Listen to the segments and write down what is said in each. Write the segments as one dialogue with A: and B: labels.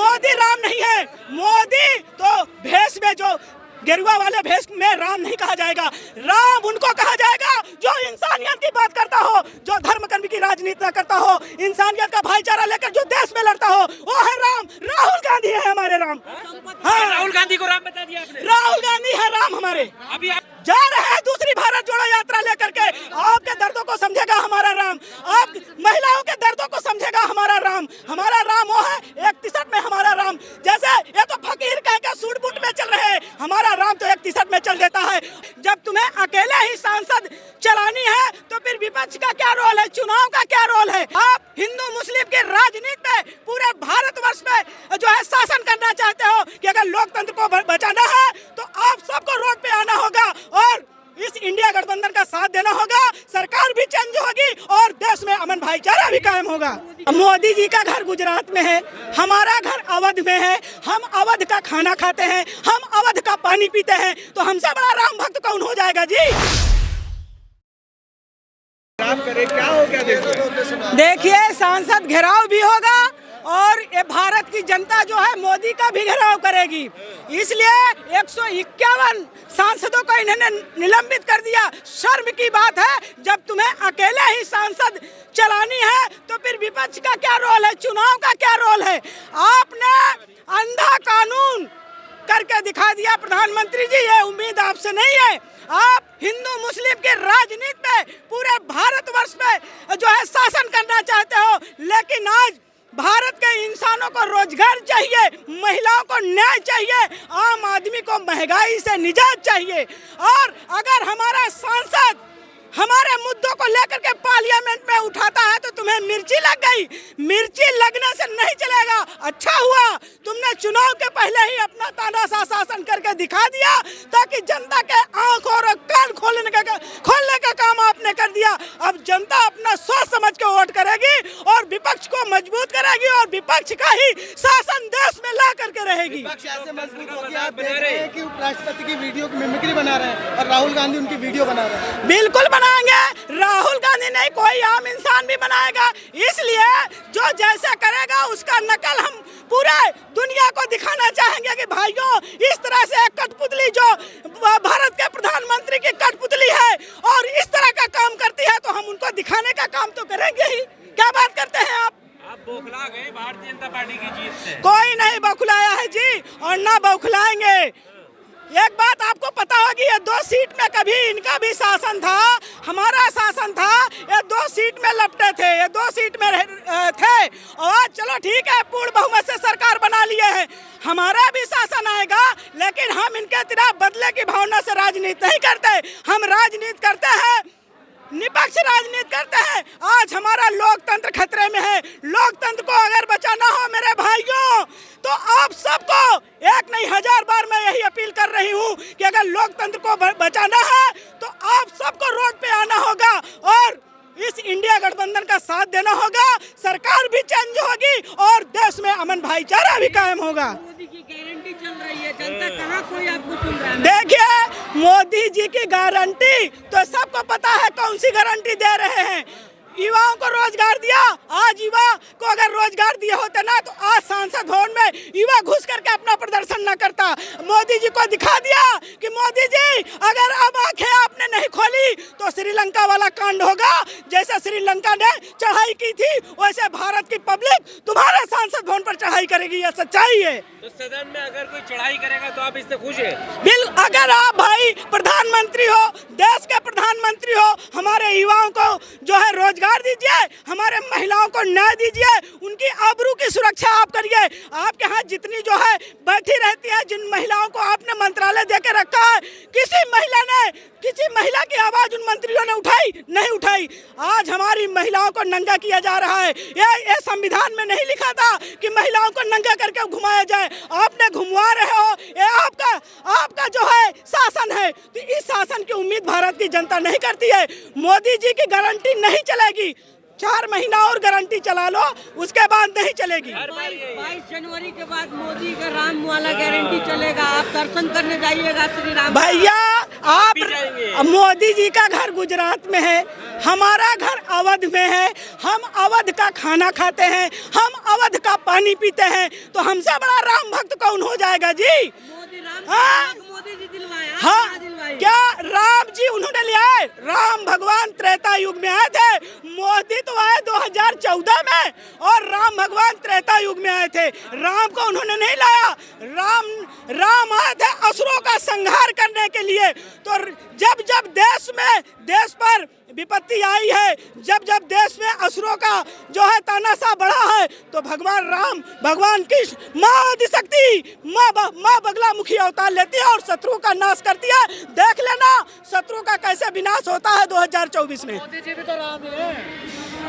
A: मोदी राम नहीं है। मोदी तो भेष में जो गेरुआ वाले भेष में राम नहीं कहा जाएगा। राम उनको कहा जाएगा जो इंसानियत की बात करता हो, जो धर्म कर्म की राजनीति करता हो, इंसानियत का भाईचारा लेकर जो देश में लड़ता हो, वो है राम। राहुल गांधी है हमारे राम।
B: हाँ, राहुल गांधी को राम बता दिया आपने।
A: राहुल गांधी है राम हमारे।
B: अभी आप
A: जा रहे हैं दूसरी भारत जोड़ो यात्रा लेकर के। आपके दर्दों को समझेगा हमारा राम, आप महिलाओं के दर्दों को समझेगा हमारा राम। हमारा राम वो है 31 में हमारा राम। जैसे ये तो फकीर कह के सूट बूट में चल रहे हैं, हमारा राम तो 31 में चल देता है। जब तुम्हें अकेले ही सांसद चलानी है तो फिर विपक्ष का क्या रोल है, चुनाव का क्या रोल है? आप हिंदू मुस्लिम की राजनीति में पूरे भारतवर्ष में जो है शासन करना चाहते हो कि अगर लोकतंत्र को बचाना है तो आप सबको रोड पे आना होगा और इस इंडिया गठबंधन का साथ देना होगा। सरकार भी चेंज होगी और देश में अमन भाईचारा भी कायम होगा। मोदी जी का घर गुजरात में है, हमारा घर अवध में है। हम अवध का खाना खाते हैं, हम अवध का पानी पीते हैं, तो हमसे बड़ा राम भक्त कौन हो जाएगा जी?
C: राम करे क्या हो गया?
A: देखिए, सांसद घेराव भी होगा और ये भारत की जनता जो है मोदी का भी घेराव करेगी। इसलिए 151 सांसदों को इन्होंने निलंबित कर दिया। शर्म की बात है, जब तुम्हें अकेले ही सांसद चलानी है तो फिर विपक्ष का क्या रोल है, चुनाव का क्या रोल है? आपने अंधा कानून करके दिखा दिया प्रधानमंत्री जी। ये उम्मीद आपसे नहीं है। आप हिंदू मुस्लिम की राजनीति में पूरे भारतवर्ष में जो है शासन करना चाहते हो, लेकिन आज भारत के इंसानों को रोजगार चाहिए, महिलाओं को न्याय चाहिए, आम आदमी को महंगाई से निजात चाहिए। और अगर हमारा सांसद हमारे मुद्दों को लेकर के पार्लियामेंट में उठाता है तो तुम्हें मिर्ची लग गई। मिर्ची लगने से नहीं चलेगा। अच्छा हुआ तुमने चुनाव के पहले ही अपना तानाशाह शासन करके दिखा दिया, ताकि जनता के आंख और कान खोलने का काम आपने कर दिया। अब जनता अपना सोच समझ के वोट करेगी और विपक्ष को मजबूत करेगी और विपक्ष का ही शासन देश में ला करके रहेगी।
C: विपक्ष ऐसे मजबूत हो कि आप देख रहे हैं कि उपराष्ट्रपति की वीडियो की मिमिक्री बना रहे हैं और राहुल गांधी उनकी वीडियो बना रहे हैं।
A: बिल्कुल बनाएंगे। राहुल गांधी नहीं, कोई आम इंसान भी बनाएगा। इसलिए जो जैसा करेगा उसका नकल हम पूरे दुनिया को दिखाना चाहेंगे कि भाइयों, इस तरह से एक कठपुतली जो भारत के प्रधानमंत्री की कठपुतली है और इस तरह का काम करती है, तो हम उनको दिखाने का काम तो करेंगे ही। क्या बात करते हैं आप?
B: बौखला गए भारतीय जनता पार्टी की जीत से।
A: कोई नहीं बौखलाया है जी और ना बौखलाएंगे। एक बात आपको पता होगी, ये 2 सीट में कभी इनका भी शासन था, हमारा शासन था। ये 2 सीट में लपटे थे, ये 2 सीट में थे और चलो ठीक है, पूर्ण बहुमत से सरकार बना लिए हैं। हमारा भी शासन आएगा, लेकिन हम इनके तरह बदले की भावना से राजनीति नहीं करते। हम राजनीति करते हैं, निपक्ष राजनीति करते हैं। आज हमारा लोकतंत्र खतरे में है। लोकतंत्र को अगर बचाना हो मेरे भाइयों, तो आप सबको एक नहीं 1000 बार मैं यही अपील कर रही हूँ कि अगर लोकतंत्र को बचाना है तो आप सबको रोड पे आना होगा और इस इंडिया गठबंधन का साथ देना होगा। सरकार भी चेंज होगी और देश में अमन भाईचारा भी कायम होगा।
D: मोदी की गारंटी चल रही है, जनता कहाँ कोई आपको सुन रहा है?
A: देखिए, मोदी जी की गारंटी तो सबको पता है कौन सी गारंटी दे रहे हैं। युवाओं को रोजगार दिया। आज युवा को अगर रोजगार दिए होते ना तो आज सांसद भवन में युवा घुस करके अपना प्रदर्शन न करता। मोदी जी को दिखा दिया कि मोदी जी, अगर अब आंखें आपने नहीं खोली तो श्रीलंका वाला कांड होगा। जैसे श्रीलंका ने चढ़ाई की थी, वैसे भारत की पब्लिक तुम्हारे सांसद भवन पर चढ़ाई करेगी। यह सच्चाई है।
B: तो सदन में अगर कोई चढ़ाई करेगा तो आप इससे खुश हैं?
A: अगर आप भाई प्रधानमंत्री हो, देश के प्रधानमंत्री हो, हमारे युवाओं को जो है रोजगार दीजिए, हमारे महिलाओं को न्याय दीजिए, उनकी आबरू की सुरक्षा आप करिए। आपके यहाँ जितनी जो है बैठी रहती है, जिन महिलाओं को आपने मंत्रालय देके रखा है, किसी महिला की आवाज उन मंत्रियों ने उठाई नहीं उठाई। आज हमारी महिलाओं को नंगा किया जा रहा है। ये संविधान में नहीं लिखा था कि महिलाओं को नंगा करके घुमाया जाए। आपने घुमवा रहे हो। ये आपका जो है शासन है, तो इस शासन की उम्मीद भारत की जनता नहीं करती है। मोदी जी की गारंटी नहीं चलेगी। 4 महीना और गारंटी चला लो, उसके बाद नहीं चलेगी।
D: 22 जनवरी के बाद मोदी का राम वाला गारंटी चलेगा। आप दर्शन करने जाइएगा श्री राम।
A: भैया आप
B: भी जाएंगे।
A: मोदी जी का घर गुजरात में है, हमारा घर अवध में है, हम अवध का खाना खाते हैं, हम अवध का पानी पीते हैं, तो हमसे बड़ा राम भक्त कौन हो जाएगा जी?
D: मोदी राम
A: हाँ।
D: मोदी जी दिलवाए।
A: हाँ,
D: दिलवाए।
A: क्या राम जी उन्होंने ले आए? राम भगवान त्रेता युग में आए थे, मोदी तो आए 2014 में, और राम भगवान त्रेता युग में आए थे। राम को उन्होंने नहीं लाया, राम आए थे असुरों का संहार करने के लिए। तो जब जब देश पर विपत्ति आई है, जब जब देश में असुरों का जो है तानाशाह बढ़ा है, तो भगवान राम, भगवान कृष्ण, माँ आदिशक्ति, माँ बगलामुखी अवतार लेती है और शत्रु का नाश करती है। देख लेना शत्रु का कैसे विनाश होता है 2024 में।
C: मोदी जी भी तो राम है।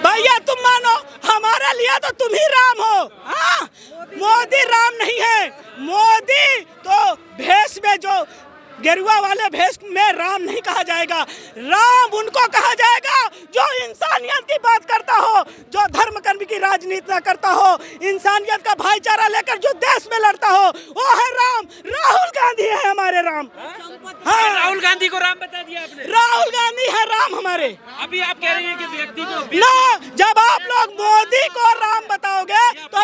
A: भैया तुम मानो, हमारे लिए तो तुम ही राम हो। हाँ, मोदी राम नहीं है। मोदी तो भेष में, जो गेरुआ वाले भेष में राम नहीं कहा जाएगा। राम उनको कहा जाएगा जो इंसानियत की बात करता हो, जो धर्म कर्म की राजनीति न करता हो, इंसानियत का भाईचारा लेकर जो देश में लड़ता हो, वो है राम। राहुल गांधी है हमारे राम। हाँ,
B: राहुल गांधी को राम बता दिया आपने।
A: राहुल गांधी है राम हमारे।
B: अभी आप कह रही हैं कि व्यक्ति को
A: ना, जब आप लोग मोदी को राम बताओगे तो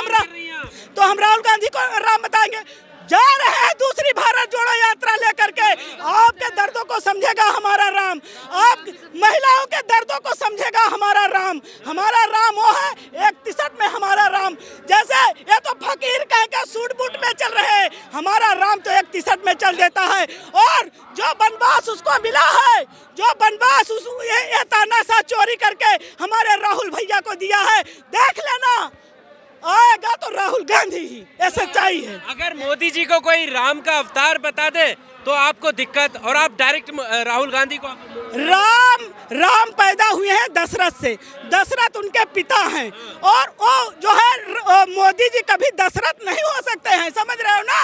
A: हम राहुल गांधी को राम बताएंगे। जा रहे हैं दूसरी भारत जोड़ो यात्रा लेकर के, आपके दर्दों को समझेगा हमारा राम, आप महिलाओं के दर्दों को समझेगा हमारा राम। हमारा राम वो है 61 में हमारा राम। जैसे ये तो फकीर कह के सूट बूट में चल रहे हैं, हमारा राम तो 61 में चल देता है। और जो बनवास उसको मिला है, जो बनवास ये तानाशाह चोरी करके हमारे राहुल भैया को दिया है, देख लेना आएगा तो राहुल गांधी ही। ये सच्चाई है।
B: अगर मोदी जी को कोई राम का अवतार बता दे तो आपको दिक्कत, और आप डायरेक्ट राहुल गांधी को
A: राम पैदा हुए हैं दशरथ से, दशरथ उनके पिता हैं, और वो जो है मोदी जी कभी दशरथ नहीं हो सकते हैं, समझ रहे हो ना?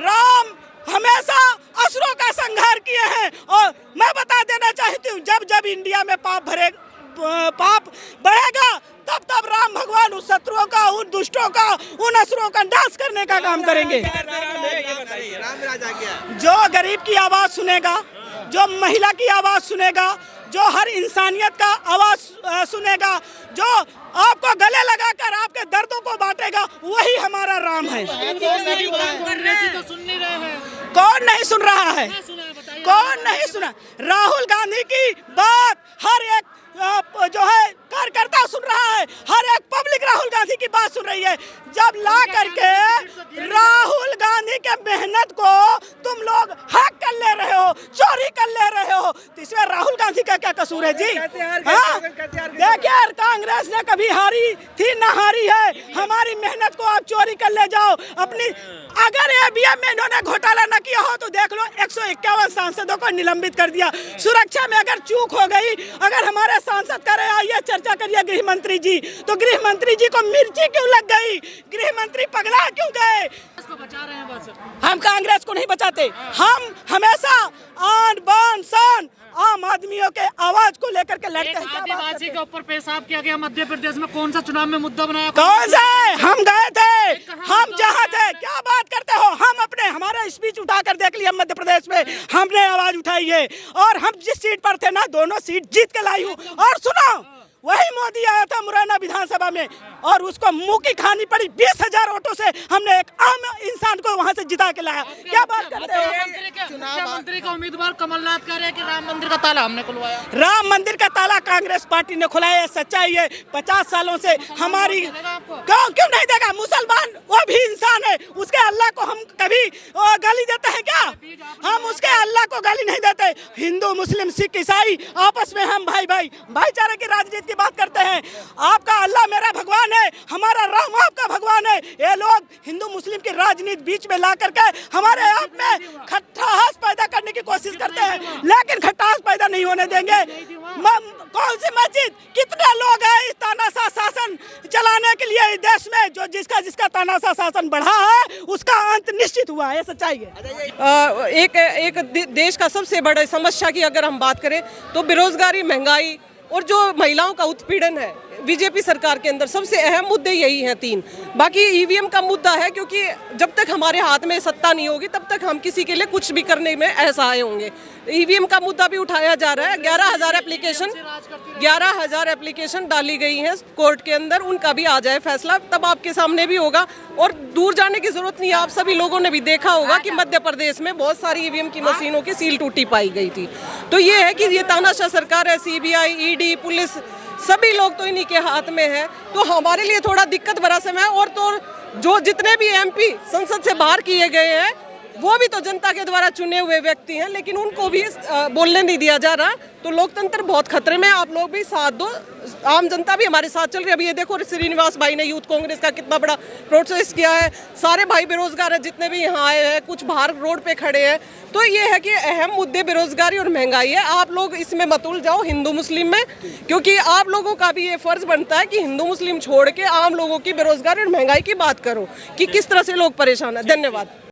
A: राम हमेशा असुरों का संहार किए हैं। और मैं बता देना चाहती हूँ, जब जब इंडिया में पाप बढ़ेगा, तब तब राम भगवान उन शत्रुओं का, उन दुष्टों का, उन असुरों का नाश करने का काम करेंगे।
C: राम राज आ गया।
A: जो गरीब की आवाज सुनेगा, जो महिला की आवाज सुनेगा, जो हर इंसानियत का आवाज सुनेगा, जो आपको गले लगाकर आपके दर्दों को बांटेगा, वही हमारा राम है। कौन नहीं सुन रहा है? कौन नहीं सुना? राहुल गांधी की बात हर एक जो है कार्यकर्ता सुन रहा है, हर एक पब्लिक राहुल गांधी की बात सुन रही है। जब ला करके राहुल गांधी के मेहनत को तुम लोग हैक कर ले रहे हो, चोरी कर ले रहे हो, तो इसमें राहुल गांधी का क्या कसूर है जी? हाँ, देखिए कांग्रेस ने कभी हारी थी ना हारी है। हमारी मेहनत को आप चोरी कर ले जाओ अपनी। अगर ईवीएम में इन्होंने घोटाला न किया हो तो देख लो, 151 सांसदों को निलंबित कर दिया। सुरक्षा में अगर चूक हो गई, अगर हमारे सांसद कह रहे आइए चर्चा करिए गृह मंत्री जी, तो गृह मंत्री जी को मिर्ची क्यों लग गई? गृह मंत्री पगला क्यों गए?
D: इसको बचा रहे हैं बस।
A: हम कांग्रेस को नहीं बचाते, हम हमेशा आन बान शान आम आदमियों के आवाज को लेकर के लड़ते हैं।
E: आदिवासी के ऊपर पेशाब किया गया मध्य प्रदेश में, कौन सा चुनाव में मुद्दा बनाया?
A: कौन सा? हम गए थे, हम जहाँ थे। क्या बात करते हो? हम अपने हमारा स्पीच उठाकर देख लिया मध्य प्रदेश में, हमने आवाज उठाई है, और हम जिस सीट पर थे ना, दोनों सीट जीत के लाई हूँ। और सुनो, वही मोदी आया था मुरैना विधानसभा में, और उसको मुंह की खानी पड़ी। 20,000 वोटों से हमने एक आम इंसान को वहां से जिता के लाया। क्या बात करते हो?
E: मुख्यमंत्री का उम्मीदवार कमलनाथ कह रहे हैं कि राम मंदिर का ताला हमने खुलवाया।
A: राम मंदिर का ताला कांग्रेस पार्टी ने खुलाया है, सच्चाई है। 50 सालों से हमारी क्यों नहीं देगा? मुसलमान वो भी इंसान है, उसके अल्लाह को हम कभी गाली देते हैं क्या? हम उसके अल्लाह को गाली नहीं देते। हिंदू मुस्लिम सिख ईसाई आपस में हम भाईचारे की राजनीति की बात करते हैं। आपका अल्लाह मेरा भगवान है, हमारा राम आपका भगवान है। ये लोग हिंदू मुस्लिम की राजनीति बीच में ला करके हमारे आप में खट्टास पैदा करने की कोशिश करते हैं, लेकिन खट्टास पैदा नहीं होने देंगे। कौन सी मस्जिद, कितने लोग हैं इस तानाशाह शासन चलाने के लिए इस देश में? जो जिसका तानाशाह शासन बढ़ा है उसका अंत निश्चित हुआ है, सच्चाई है।
F: एक देश का सबसे बड़ा समस्या की अगर हम बात करें तो बेरोजगारी, महंगाई और जो महिलाओं का उत्पीड़न है, बीजेपी सरकार के अंदर सबसे अहम मुद्दे यही हैं 3। बाकी ईवीएम का मुद्दा है, क्योंकि जब तक हमारे हाथ में सत्ता नहीं होगी तब तक हम किसी के लिए कुछ भी करने में असहाय होंगे। ईवीएम का मुद्दा भी उठाया जा रहा है। 11,000 एप्लीकेशन डाली गई हैं कोर्ट के अंदर, उनका भी आ जाए फैसला तब आपके सामने भी होगा। और दूर जाने की जरूरत नहीं है, आप सभी लोगों ने भी देखा होगा कि मध्य प्रदेश में बहुत सारी ईवीएम की मशीनों की सील टूटी पाई गई थी। तो ये है कि ये तानाशाह सरकार है, सीबीआई, ईडी, पुलिस, सभी लोग तो इन्हीं के हाथ में है। तो हमारे लिए थोड़ा दिक्कत भरा समय है। और तो जो जितने भी एमपी संसद से बाहर किए गए हैं वो भी तो जनता के द्वारा चुने हुए व्यक्ति हैं, लेकिन उनको भी बोलने नहीं दिया जा रहा। तो लोकतंत्र बहुत खतरे में, आप लोग भी साथ दो, आम जनता भी हमारे साथ चल रही है। अभी ये देखो श्रीनिवास भाई ने यूथ कांग्रेस का कितना बड़ा प्रोटेस्ट किया है, सारे भाई बेरोजगार हैं जितने भी यहाँ आए हैं, कुछ बाहर रोड पे खड़े हैं। तो ये है कि अहम मुद्दे बेरोजगारी और महंगाई है। आप लोग इसमें मत उलझाओ हिंदू मुस्लिम में, क्योंकि आप लोगों का भी ये फर्ज बनता है कि हिंदू मुस्लिम छोड़ के आम लोगों की बेरोजगारी और महंगाई की बात करो कि किस तरह से लोग परेशान हैं। धन्यवाद।